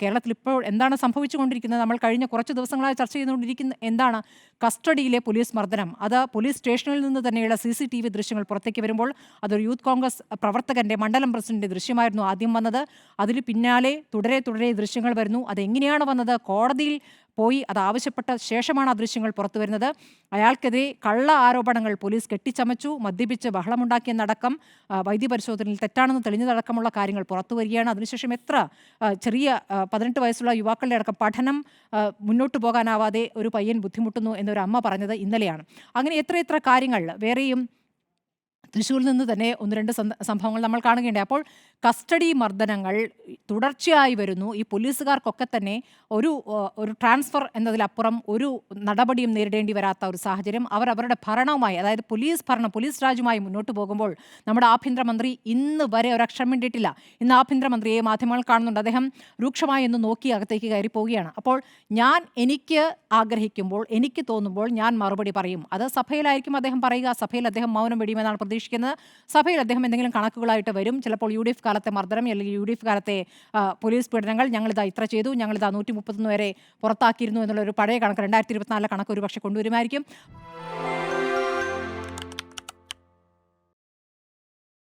കേരളത്തിൽ ഇപ്പോൾ എന്താണ് സംഭവിച്ചുകൊണ്ടിരിക്കുന്നത്? നമ്മൾ കഴിഞ്ഞ കുറച്ച് ദിവസങ്ങളായി ചർച്ച ചെയ്തുകൊണ്ടിരിക്കുന്ന എന്താണ്? കസ്റ്റഡിയിലെ പോലീസ് മർദ്ദനം. അത് പോലീസ് സ്റ്റേഷനിൽ നിന്ന് തന്നെയുള്ള CCTV ദൃശ്യങ്ങൾ പുറത്തേക്ക് വരുമ്പോൾ അതൊരു യൂത്ത് കോൺഗ്രസ് പ്രവർത്തകന്റെ മണ്ഡലം പ്രസിഡന്റിന്റെ ദൃശ്യമായിരുന്നു ആദ്യം വന്നത്. അതിന് പിന്നാലെ തുടരെ തുടരെ ദൃശ്യങ്ങൾ വരുന്നു. അതെങ്ങനെയാണ് വന്നത്? കോടതിയിൽ പോയി അത് ആവശ്യപ്പെട്ട ശേഷമാണ് ആ ദൃശ്യങ്ങൾ പുറത്തു വരുന്നത്. അയാൾക്കെതിരെ കള്ള ആരോപണങ്ങൾ പോലീസ് കെട്ടിച്ചമച്ചു, മദ്യപിച്ച് ബഹളമുണ്ടാക്കിയെന്നടക്കം വൈദ്യപരിശോധനയിൽ തെറ്റാണെന്ന് തെളിഞ്ഞതടക്കമുള്ള കാര്യങ്ങൾ പുറത്തു വരികയാണ്. അതിനുശേഷം എത്ര ചെറിയ 18 വയസ്സുള്ള യുവാക്കളുടെ അടക്കം പഠനം മുന്നോട്ട് പോകാനാവാതെ ഒരു പയ്യൻ ബുദ്ധിമുട്ടുന്നു എന്നൊരു അമ്മ പറഞ്ഞത് ഇന്നലെയാണ്. അങ്ങനെ എത്രയെത്ര കാര്യങ്ങൾ വേറെയും തൃശ്ശൂരിൽ നിന്ന് തന്നെ ഒന്ന് രണ്ട് സംഭവങ്ങൾ നമ്മൾ കാണുകയുണ്ടായി. അപ്പോൾ കസ്റ്റഡി മർദ്ദനങ്ങൾ തുടർച്ചയായി വരുന്നു. ഈ പോലീസുകാർക്കൊക്കെ തന്നെ ഒരു ട്രാൻസ്ഫർ എന്നതിലപ്പുറം ഒരു നടപടിയും നേരിടേണ്ടി വരാത്ത ഒരു സാഹചര്യം. അവർ അവരുടെ ഭരണവുമായി, അതായത് പോലീസ് രാജുമായി മുന്നോട്ട് പോകുമ്പോൾ നമ്മുടെ ആഭ്യന്തരമന്ത്രി ഇന്ന് വരെ ഒരക്ഷരം മിണ്ടിയിട്ടില്ല. ഇന്ന് ആഭ്യന്തരമന്ത്രിയെ മാധ്യമങ്ങൾ കാണുന്നുണ്ട്. അദ്ദേഹം രൂക്ഷമായി ഒന്ന് നോക്കി അകത്തേക്ക് കയറി പോവുകയാണ്. അപ്പോൾ എനിക്ക് ആഗ്രഹിക്കുമ്പോൾ, എനിക്ക് തോന്നുമ്പോൾ ഞാൻ മറുപടി പറയും. അത് സഭയിലായിരിക്കും അദ്ദേഹം പറയുക. സഭയിൽ അദ്ദേഹം മൗനം വെടിയുമെന്നാണ് പ്രതീക്ഷിക്കുന്നത്. സഭയിൽ അദ്ദേഹം എന്തെങ്കിലും കണക്കുകളായിട്ട് വരും. ചിലപ്പോൾ UDF കാലത്തെ മർദ്ദനം അല്ലെങ്കിൽ UDF കാലത്തെ പോലീസ് പീഡനങ്ങൾ, ഞങ്ങളിതാ ഇത്ര ചെയ്തു, ഞങ്ങളിതാ 131 വരെ പുറത്താക്കിയിരുന്നു എന്നുള്ളൊരു പഴയ കണക്ക് 2024 കണക്ക് ഒരു പക്ഷേ കൊണ്ടുവരുമായിരിക്കും.